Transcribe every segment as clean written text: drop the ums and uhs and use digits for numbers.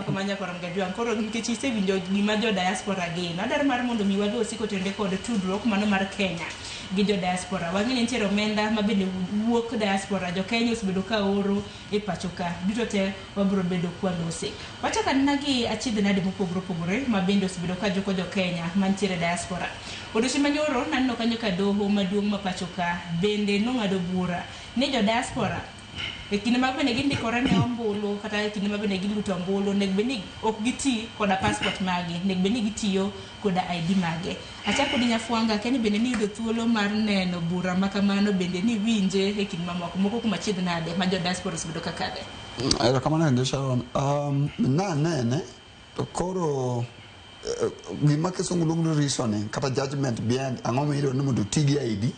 makamanya koram gajuang koro nikech isewinjo gima jo diaspora gin adar mar mondo mi wadhi osiko tende kod tudruok mano mar Kenya gi jo diaspora wang'e ni nitiere omenda ma bende wuok diaspora jo Kenya osebedo ka oro e pacho ka duto te wabro bedo kwalose wachaka nagi achiedh nade mopogore ma bende osebedo ka joko jo Kenya mantiere diaspora odiochieng' manyoro naneno kanyo ka doho maduong' ma pacho ka bende nong'ado bura ni jo diaspora e kinde ma bende gindikore ne ombulu kata e kinde ma bende giluto ombulu nek beni ok giti koda passport magi nek beni gitiyo koda ID mage achako di Nyafuanga keni bende ni yudo thuolo mar neno bura makamano bende ni winje e kinde moko kuma chiedh nade ma jo diaspora osebedo ka kadhe kamano ende Sharon na nene to koro gima kisungu luongo reasoning kata judgment behind ang'o miyudo ni mondo tigi ID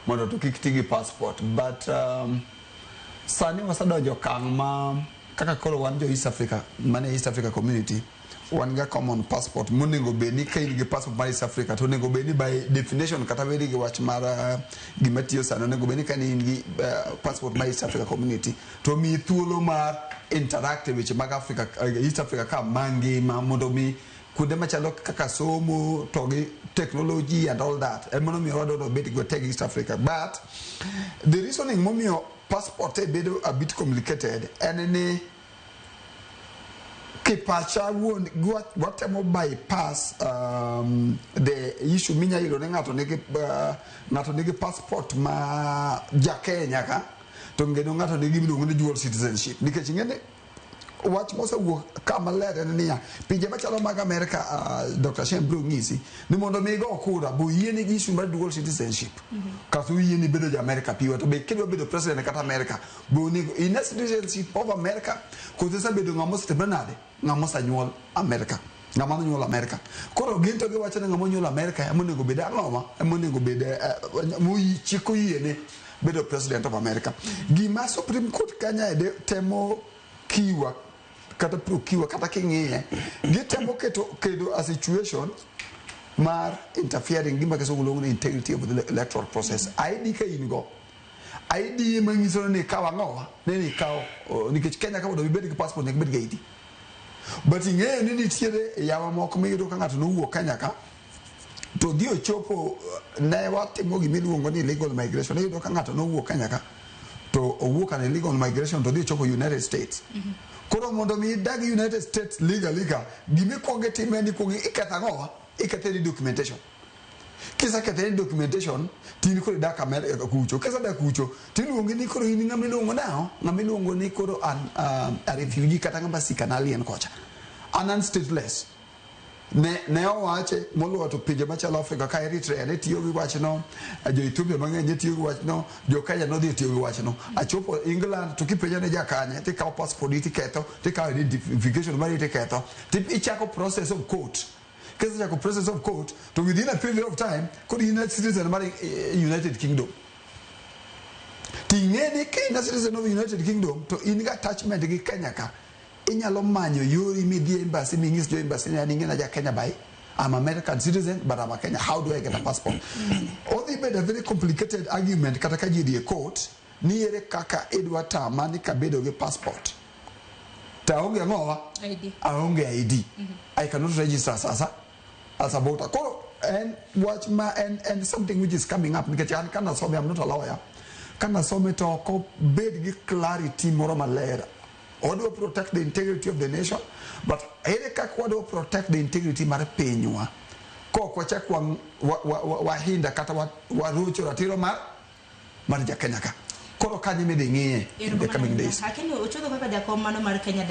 mondo to kik tigi passport but sani wasadonjo okang' ma kaka koro wan jo East Africa mane East Africa community wan ga common passport monego bed ni ka in gi passport mar East Africa to onego bed ni by definition kata bedi gi wach mar gima tiyo sani onego bed ni ka in gi passport mar East Africa community to mi thuolo mar interactive weche mag Africa East Africa ka mangima mondo mi kuonde machalo kaka somo to gi technology and all that emono mi wadwa bed go tag East Africa but the reasoning momio passport e bedo a bit complicated and ni kipacha won watemo bypass the issue minya ilo ne ngato nigi passport ma ja Kenya ka to ngeno ngato nigi miluongo ni dual citizenship nikech ngene wach mose wuok kama ler en niya pinje machalo mag America Dr. Shembru ngisi ni mondo mi go kura bo yieni gi issue mar dual citizenship kaso yieni bedo ja America piwa to be kidwa bedo president kata America bo ni in citizenship of America ko tesa bedo ngamo stebenade ngamo sanyuol America ngamo nyuol America koro ginto gi wachana ngamo nyuol America amonego beda ngoma amonego beda muyi chiko yiene bedo president of America gima Supreme Court Kenya temo kiwa kata prokiwa kata king'iye gitemo kedo a situation mar interfering gima keso gulongo integrity of the electoral process ID ka ingo ID mangiso ni kawa ngowa ni kawo nikech Kenya ka bodo bibedi ki passport ne bibedi ID but ing'eye ni nitiere yawa moko miyudo ka ng'ato nowuok Kenya ka to dio chopo ne watimo gimiluongo ni legal migration iyudo ka ng'ato nowuok Kenya ka to owuok an illegal migration to dio chopo United States koro mondo mi dag United States legally gimi konge timeni konge ikata ngowa ikata documentation kisa kata documentation tin koro dak America kucho kisa dak kucho tiluongi ni koro in ng'amilongo nao ng'amilongo ni koro a refugee kata ng'ambasika na alien kocha an stateless ne owache moluwa to pinje machalo Africa ka Eritrea ne tiyo gi wachno jo Ethiopia mang'eny tiyo gi wachno jo Kenya no dhi tiyo gi wachno achopo England to kipenja ne jakanye ti kawo passport ti ketho ti kawo identification mari ti ketho ti ichako process of court kesa chako process of court to within a period of time could United citizen mari United Kingdom ting'eni ke na citizen of United Kingdom to in ga attachment gi Kenya ka inyalo manyo yori midhi embassy mingis jo embassy ne ningena ja Kenya by I'm American citizen but I'm a Kenya how do I get a passport only made a very complicated argument kata ka ji die court ni ere kaka edwa tama ni kabedo gi passport taonge ngowa ID aonge ID I cannot register as a voter and watch my and something which is coming up because I cannot so I'm not a lawyer kana so me to ko bed gi clarity moro malera or do protect the integrity of the nation but ere kakwa do protect the integrity mar pinywa ko kwacha wa hinda kata wa rucho ratiro mar ja Kenya ka koro kanyi me de ng'iye in the coming days lakini uchudo kaka jakom mano mar Kenya